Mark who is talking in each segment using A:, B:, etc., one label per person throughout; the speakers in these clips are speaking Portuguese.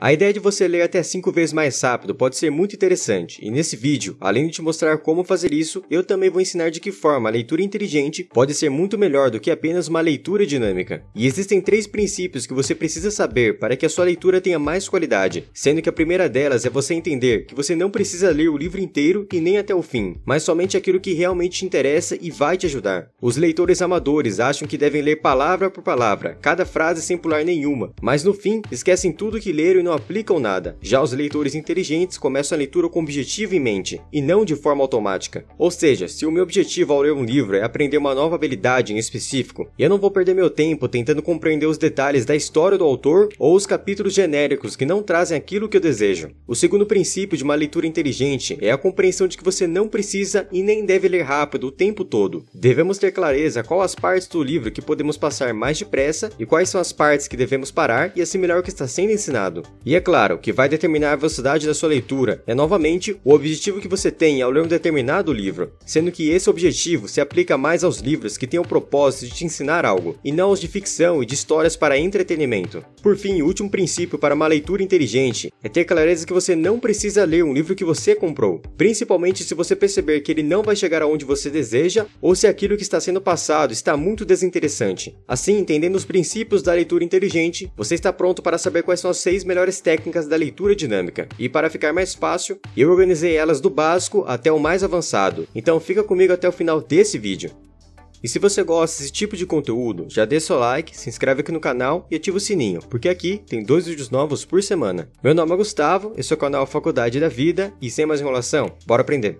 A: A ideia de você ler até 5 vezes mais rápido pode ser muito interessante, e nesse vídeo, além de te mostrar como fazer isso, eu também vou ensinar de que forma a leitura inteligente pode ser muito melhor do que apenas uma leitura dinâmica. E existem 3 princípios que você precisa saber para que a sua leitura tenha mais qualidade, sendo que a primeira delas é você entender que você não precisa ler o livro inteiro e nem até o fim, mas somente aquilo que realmente te interessa e vai te ajudar. Os leitores amadores acham que devem ler palavra por palavra, cada frase sem pular nenhuma, mas no fim esquecem tudo que leram e não aplicam nada. Já os leitores inteligentes começam a leitura com objetivo em mente, e não de forma automática. Ou seja, se o meu objetivo ao ler um livro é aprender uma nova habilidade em específico, eu não vou perder meu tempo tentando compreender os detalhes da história do autor ou os capítulos genéricos que não trazem aquilo que eu desejo. O segundo princípio de uma leitura inteligente é a compreensão de que você não precisa e nem deve ler rápido o tempo todo. Devemos ter clareza qual as partes do livro que podemos passar mais depressa e quais são as partes que devemos parar e assimilar o que está sendo ensinado. E é claro, o que vai determinar a velocidade da sua leitura é novamente o objetivo que você tem ao ler um determinado livro, sendo que esse objetivo se aplica mais aos livros que têm o propósito de te ensinar algo, e não aos de ficção e de histórias para entretenimento. Por fim, o último princípio para uma leitura inteligente é ter clareza que você não precisa ler um livro que você comprou, principalmente se você perceber que ele não vai chegar aonde você deseja ou se aquilo que está sendo passado está muito desinteressante. Assim, entendendo os princípios da leitura inteligente, você está pronto para saber quais são as 6 melhores técnicas da leitura dinâmica. E para ficar mais fácil, eu organizei elas do básico até o mais avançado, então fica comigo até o final desse vídeo. E se você gosta desse tipo de conteúdo, já deixa seu like, se inscreve aqui no canal e ativa o sininho, porque aqui tem 2 vídeos novos por semana. Meu nome é Gustavo, esse é o canal Faculdade da Vida, e sem mais enrolação, bora aprender!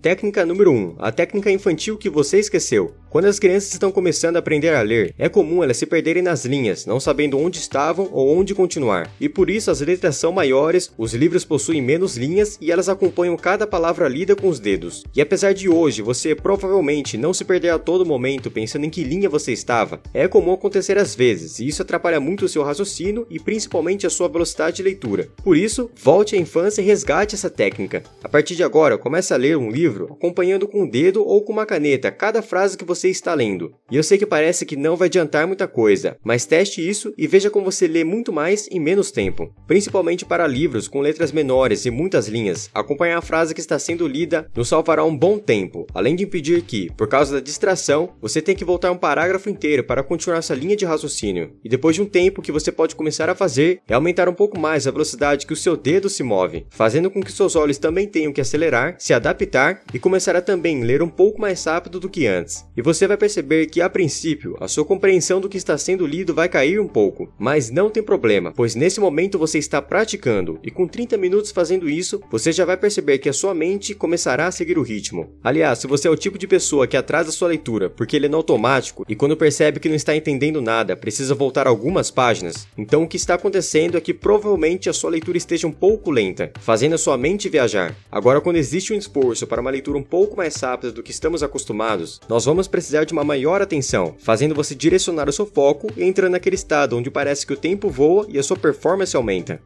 A: Técnica número 1. A técnica infantil que você esqueceu. Quando as crianças estão começando a aprender a ler, é comum elas se perderem nas linhas, não sabendo onde estavam ou onde continuar. E por isso as letras são maiores, os livros possuem menos linhas e elas acompanham cada palavra lida com os dedos. E apesar de hoje você provavelmente não se perder a todo momento pensando em que linha você estava, é comum acontecer às vezes, e isso atrapalha muito o seu raciocínio e principalmente a sua velocidade de leitura. Por isso, volte à infância e resgate essa técnica. A partir de agora, comece a ler um livro acompanhando com o dedo ou com uma caneta cada frase que você está lendo. E eu sei que parece que não vai adiantar muita coisa, mas teste isso e veja como você lê muito mais em menos tempo. Principalmente para livros com letras menores e muitas linhas, acompanhar a frase que está sendo lida nos salvará um bom tempo, além de impedir que, por causa da distração, você tenha que voltar um parágrafo inteiro para continuar essa linha de raciocínio. E depois de um tempo, o que você pode começar a fazer é aumentar um pouco mais a velocidade que o seu dedo se move, fazendo com que seus olhos também tenham que acelerar, se adaptar e começar a também ler um pouco mais rápido do que antes. E você vai perceber que, a princípio, a sua compreensão do que está sendo lido vai cair um pouco, mas não tem problema, pois nesse momento você está praticando, e com 30 minutos fazendo isso, você já vai perceber que a sua mente começará a seguir o ritmo. Aliás, se você é o tipo de pessoa que atrasa a sua leitura porque ele é no automático, e quando percebe que não está entendendo nada, precisa voltar algumas páginas, então o que está acontecendo é que provavelmente a sua leitura esteja um pouco lenta, fazendo a sua mente viajar. Agora, quando existe um esforço para uma leitura um pouco mais rápida do que estamos acostumados, nós vamos precisar de uma maior atenção, fazendo você direcionar o seu foco e entrar naquele estado onde parece que o tempo voa e a sua performance aumenta.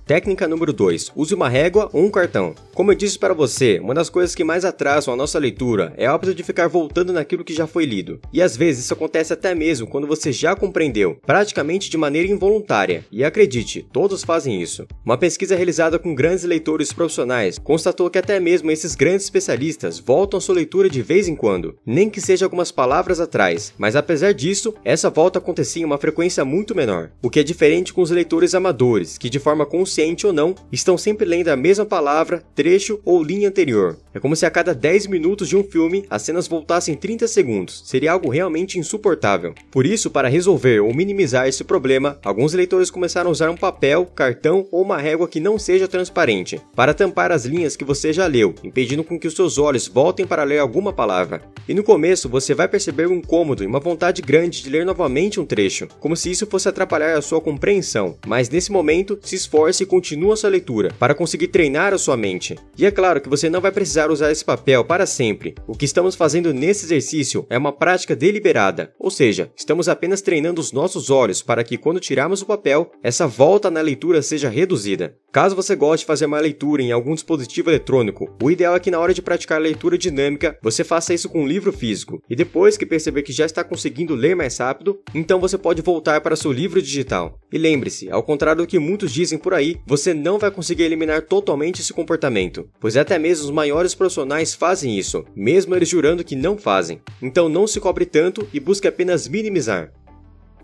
A: Técnica número 2. Use uma régua ou um cartão. Como eu disse para você, uma das coisas que mais atrasam a nossa leitura é o hábito de ficar voltando naquilo que já foi lido. E às vezes isso acontece até mesmo quando você já compreendeu, praticamente de maneira involuntária. E acredite, todos fazem isso. Uma pesquisa realizada com grandes leitores profissionais constatou que até mesmo esses grandes especialistas voltam a sua leitura de vez em quando, nem que seja algumas palavras atrás. Mas apesar disso, essa volta acontecia em uma frequência muito menor. O que é diferente com os leitores amadores, que de forma consciente ou não, estão sempre lendo a mesma palavra, trecho ou linha anterior. É como se a cada 10 minutos de um filme, as cenas voltassem 30 segundos. Seria algo realmente insuportável. Por isso, para resolver ou minimizar esse problema, alguns leitores começaram a usar um papel, cartão ou uma régua que não seja transparente, para tampar as linhas que você já leu, impedindo com que os seus olhos voltem para ler alguma palavra. E no começo, você vai perceber um incômodo e uma vontade grande de ler novamente um trecho, como se isso fosse atrapalhar a sua compreensão. Mas nesse momento, se esforce e continua sua leitura, para conseguir treinar a sua mente. E é claro que você não vai precisar usar esse papel para sempre. O que estamos fazendo nesse exercício é uma prática deliberada, ou seja, estamos apenas treinando os nossos olhos para que quando tirarmos o papel, essa volta na leitura seja reduzida. Caso você goste de fazer uma leitura em algum dispositivo eletrônico, o ideal é que na hora de praticar a leitura dinâmica, você faça isso com um livro físico. E depois que perceber que já está conseguindo ler mais rápido, então você pode voltar para seu livro digital. E lembre-se, ao contrário do que muitos dizem por aí, você não vai conseguir eliminar totalmente esse comportamento, pois até mesmo os maiores profissionais fazem isso, mesmo eles jurando que não fazem. Então não se cobre tanto e busque apenas minimizar.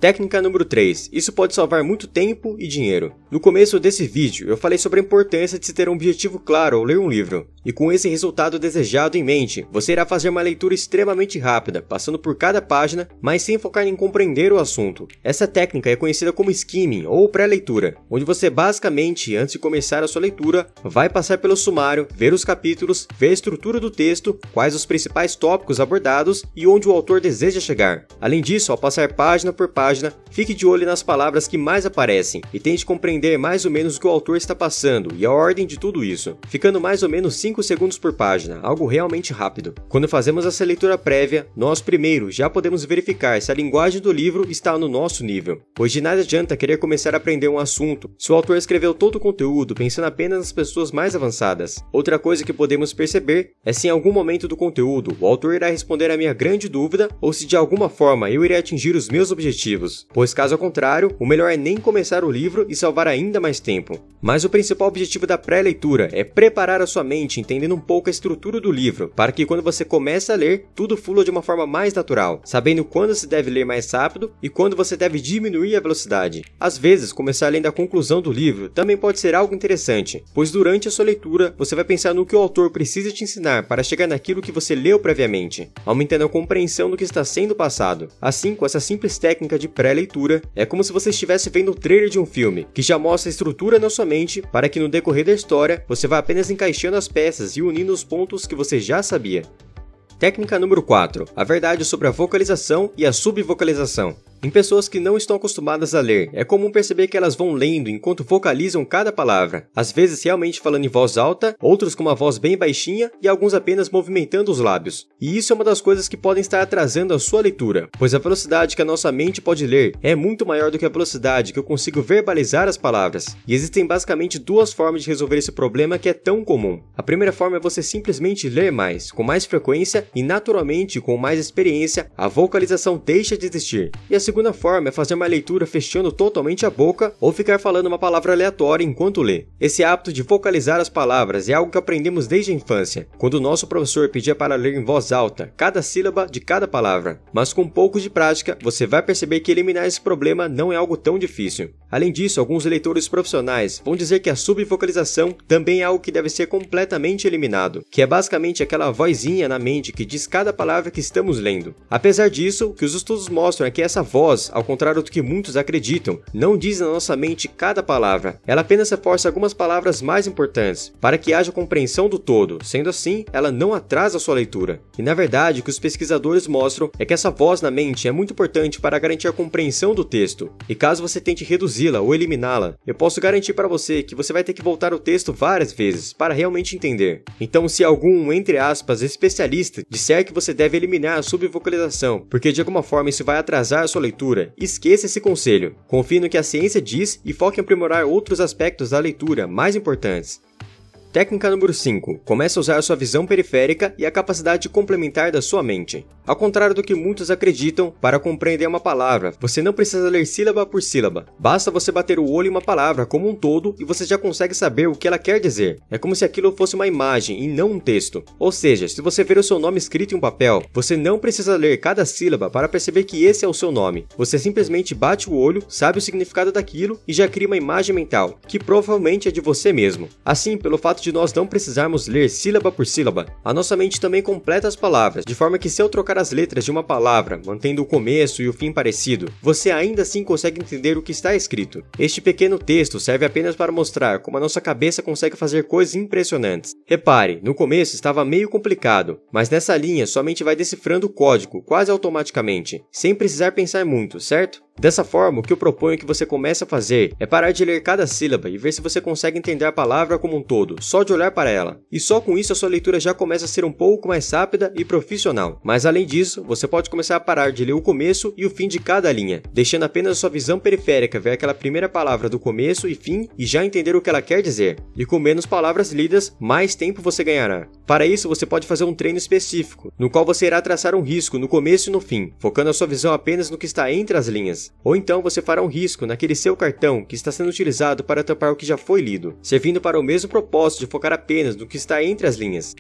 A: Técnica número 3. Isso pode salvar muito tempo e dinheiro. No começo desse vídeo, eu falei sobre a importância de se ter um objetivo claro ao ler um livro. E com esse resultado desejado em mente, você irá fazer uma leitura extremamente rápida, passando por cada página, mas sem focar em compreender o assunto. Essa técnica é conhecida como skimming ou pré-leitura, onde você basicamente, antes de começar a sua leitura, vai passar pelo sumário, ver os capítulos, ver a estrutura do texto, quais os principais tópicos abordados e onde o autor deseja chegar. Além disso, ao passar página por página, fique de olho nas palavras que mais aparecem e tente compreender mais ou menos o que o autor está passando e a ordem de tudo isso, ficando mais ou menos 5 segundos por página, algo realmente rápido. Quando fazemos essa leitura prévia, nós primeiro já podemos verificar se a linguagem do livro está no nosso nível, pois de nada adianta querer começar a aprender um assunto se o autor escreveu todo o conteúdo pensando apenas nas pessoas mais avançadas. Outra coisa que podemos perceber é se em algum momento do conteúdo o autor irá responder a minha grande dúvida ou se de alguma forma eu irei atingir os meus objetivos. Pois caso contrário, o melhor é nem começar o livro e salvar ainda mais tempo. Mas o principal objetivo da pré-leitura é preparar a sua mente entendendo um pouco a estrutura do livro, para que quando você começa a ler, tudo flua de uma forma mais natural, sabendo quando se deve ler mais rápido e quando você deve diminuir a velocidade. Às vezes, começar lendo a conclusão do livro também pode ser algo interessante, pois durante a sua leitura, você vai pensar no que o autor precisa te ensinar para chegar naquilo que você leu previamente, aumentando a compreensão do que está sendo passado. Assim, com essa simples técnica de pré-leitura, é como se você estivesse vendo o trailer de um filme, que já mostra a estrutura na sua mente para que no decorrer da história, você vá apenas encaixando as peças e unindo os pontos que você já sabia. Técnica número 4. A verdade sobre a vocalização e a subvocalização. Em pessoas que não estão acostumadas a ler, é comum perceber que elas vão lendo enquanto vocalizam cada palavra, às vezes realmente falando em voz alta, outros com uma voz bem baixinha e alguns apenas movimentando os lábios. E isso é uma das coisas que podem estar atrasando a sua leitura, pois a velocidade que a nossa mente pode ler é muito maior do que a velocidade que eu consigo verbalizar as palavras. E existem basicamente duas formas de resolver esse problema que é tão comum. A primeira forma é você simplesmente ler mais, com mais frequência e naturalmente com mais experiência, a vocalização deixa de existir. E a segunda forma é fazer uma leitura fechando totalmente a boca ou ficar falando uma palavra aleatória enquanto lê. Esse hábito de vocalizar as palavras é algo que aprendemos desde a infância, quando o nosso professor pedia para ler em voz alta cada sílaba de cada palavra. Mas com um pouco de prática, você vai perceber que eliminar esse problema não é algo tão difícil. Além disso, alguns leitores profissionais vão dizer que a subvocalização também é algo que deve ser completamente eliminado, que é basicamente aquela vozinha na mente que diz cada palavra que estamos lendo. Apesar disso, o que os estudos mostram é que essa voz, ao contrário do que muitos acreditam, não diz na nossa mente cada palavra. Ela apenas reforça algumas palavras mais importantes, para que haja compreensão do todo. Sendo assim, ela não atrasa a sua leitura. E na verdade, o que os pesquisadores mostram é que essa voz na mente é muito importante para garantir a compreensão do texto. E caso você tente reduzi-la ou eliminá-la, eu posso garantir para você que você vai ter que voltar o texto várias vezes para realmente entender. Então, se algum, entre aspas, especialista disser que você deve eliminar a subvocalização, porque de alguma forma isso vai atrasar a sua leitura, esqueça esse conselho. Confie no que a ciência diz e foque em aprimorar outros aspectos da leitura mais importantes. Técnica número 5. Comece a usar a sua visão periférica e a capacidade complementar da sua mente. Ao contrário do que muitos acreditam, para compreender uma palavra, você não precisa ler sílaba por sílaba. Basta você bater o olho em uma palavra como um todo e você já consegue saber o que ela quer dizer. É como se aquilo fosse uma imagem e não um texto. Ou seja, se você ver o seu nome escrito em um papel, você não precisa ler cada sílaba para perceber que esse é o seu nome. Você simplesmente bate o olho, sabe o significado daquilo e já cria uma imagem mental, que provavelmente é de você mesmo. Assim, pelo fato de nós não precisarmos ler sílaba por sílaba, a nossa mente também completa as palavras, de forma que se eu trocar as letras de uma palavra, mantendo o começo e o fim parecido, você ainda assim consegue entender o que está escrito. Este pequeno texto serve apenas para mostrar como a nossa cabeça consegue fazer coisas impressionantes. Repare, no começo estava meio complicado, mas nessa linha sua mente vai decifrando o código quase automaticamente, sem precisar pensar muito, certo? Dessa forma, o que eu proponho que você comece a fazer é parar de ler cada sílaba e ver se você consegue entender a palavra como um todo, só de olhar para ela. E só com isso a sua leitura já começa a ser um pouco mais rápida e profissional. Mas além disso, você pode começar a parar de ler o começo e o fim de cada linha, deixando apenas a sua visão periférica ver aquela primeira palavra do começo e fim e já entender o que ela quer dizer. E com menos palavras lidas, mais tempo você ganhará. Para isso, você pode fazer um treino específico, no qual você irá traçar um risco no começo e no fim, focando a sua visão apenas no que está entre as linhas. Ou então você fará um risco naquele seu cartão que está sendo utilizado para tampar o que já foi lido, servindo para o mesmo propósito de focar apenas no que está entre as linhas.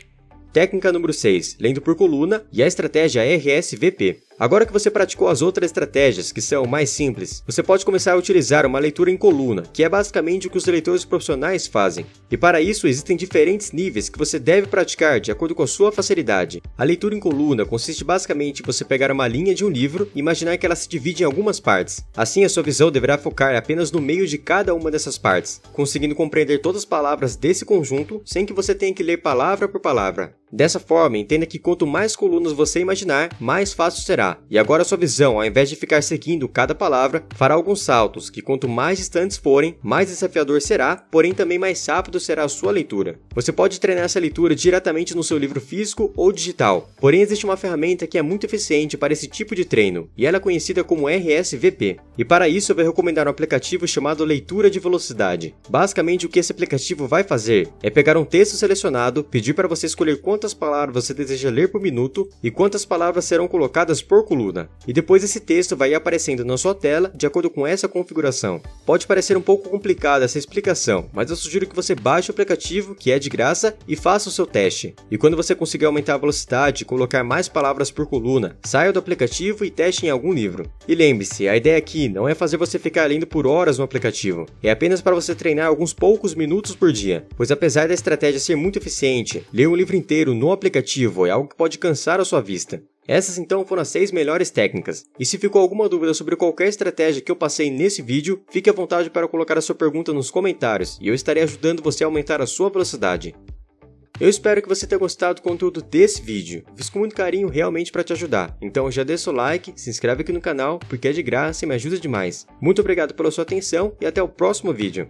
A: Técnica número 6, lendo por coluna e a estratégia RSVP. Agora que você praticou as outras estratégias, que são mais simples, você pode começar a utilizar uma leitura em coluna, que é basicamente o que os leitores profissionais fazem. E para isso existem diferentes níveis que você deve praticar de acordo com a sua facilidade. A leitura em coluna consiste basicamente em você pegar uma linha de um livro e imaginar que ela se divide em algumas partes. Assim, a sua visão deverá focar apenas no meio de cada uma dessas partes, conseguindo compreender todas as palavras desse conjunto sem que você tenha que ler palavra por palavra. Dessa forma, entenda que quanto mais colunas você imaginar, mais fácil será. E agora sua visão, ao invés de ficar seguindo cada palavra, fará alguns saltos, que quanto mais distantes forem, mais desafiador será, porém também mais rápido será a sua leitura. Você pode treinar essa leitura diretamente no seu livro físico ou digital, porém existe uma ferramenta que é muito eficiente para esse tipo de treino, e ela é conhecida como RSVP. E para isso eu vou recomendar um aplicativo chamado Leitura de Velocidade. Basicamente o que esse aplicativo vai fazer é pegar um texto selecionado, pedir para você escolher quantas palavras você deseja ler por minuto e quantas palavras serão colocadas por coluna. E depois esse texto vai aparecendo na sua tela de acordo com essa configuração. Pode parecer um pouco complicada essa explicação, mas eu sugiro que você baixe o aplicativo, que é de graça, e faça o seu teste. E quando você conseguir aumentar a velocidade e colocar mais palavras por coluna, saia do aplicativo e teste em algum livro. E lembre-se, a ideia aqui não é fazer você ficar lendo por horas no aplicativo, é apenas para você treinar alguns poucos minutos por dia, pois apesar da estratégia ser muito eficiente, ler um livro inteiro no aplicativo é algo que pode cansar a sua vista. Essas então foram as 6 melhores técnicas. E se ficou alguma dúvida sobre qualquer estratégia que eu passei nesse vídeo, fique à vontade para colocar a sua pergunta nos comentários e eu estarei ajudando você a aumentar a sua velocidade. Eu espero que você tenha gostado do conteúdo desse vídeo. Fiz com muito carinho realmente para te ajudar. Então já deixa o like, se inscreve aqui no canal porque é de graça e me ajuda demais. Muito obrigado pela sua atenção e até o próximo vídeo.